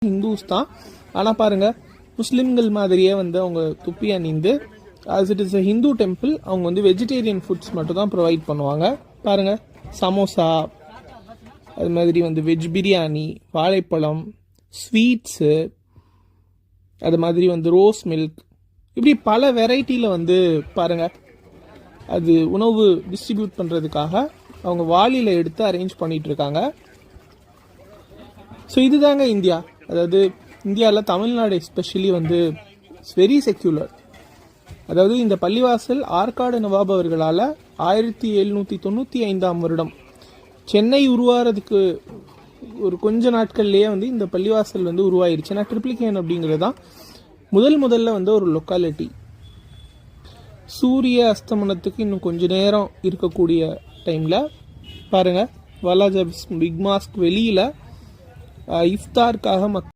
Hindus தான். ஆனால் பாருங்கள், முஸ்லீம்கள் மாதிரியே வந்து அவங்க துப்பி அணிந்து, as it is a Hindu temple, அவங்க வந்து வெஜிடேரியன் ஃபுட்ஸ் மட்டும் தான் ப்ரொவைட் பண்ணுவாங்க. பாருங்கள், சமோசா, அது மாதிரி வந்து வெஜ் பிரியாணி, வாழைப்பழம், ஸ்வீட்ஸு, அது மாதிரி வந்து ரோஸ் மில்க், இப்படி பல வெரைட்டியில் வந்து பாருங்கள், அது உணவு டிஸ்ட்ரிபியூட் பண்ணுறதுக்காக அவங்க வாளியில் எடுத்து அரேஞ்ச் பண்ணிகிட்ருக்காங்க. ஸோ இதுதாங்க இந்தியா. அதாவது இந்தியாவில் தமிழ்நாடு எஸ்பெஷலி வந்து இட்ஸ் வெரி செக்யூலர். அதாவது இந்த பள்ளிவாசல் ஆற்காடு நவாப் அவர்களால் 1795ஆம் வருடம் சென்னை உருவாகிறதுக்கு ஒரு கொஞ்ச நாட்கள்லேயே வந்து இந்த பள்ளிவாசல் வந்து உருவாயிருச்சு. ஏன்னா ட்ரிப்ளிகேன் அப்படிங்கிறது தான் முதல்ல வந்து ஒரு லொக்காலிட்டி. சூரிய அஸ்தமனத்துக்கு இன்னும் கொஞ்ச நேரம் இருக்கக்கூடிய டைமில் பாருங்கள், வாலாஜா பிக் மாஸ்க் வெளியில் இஃப்தாருக்காக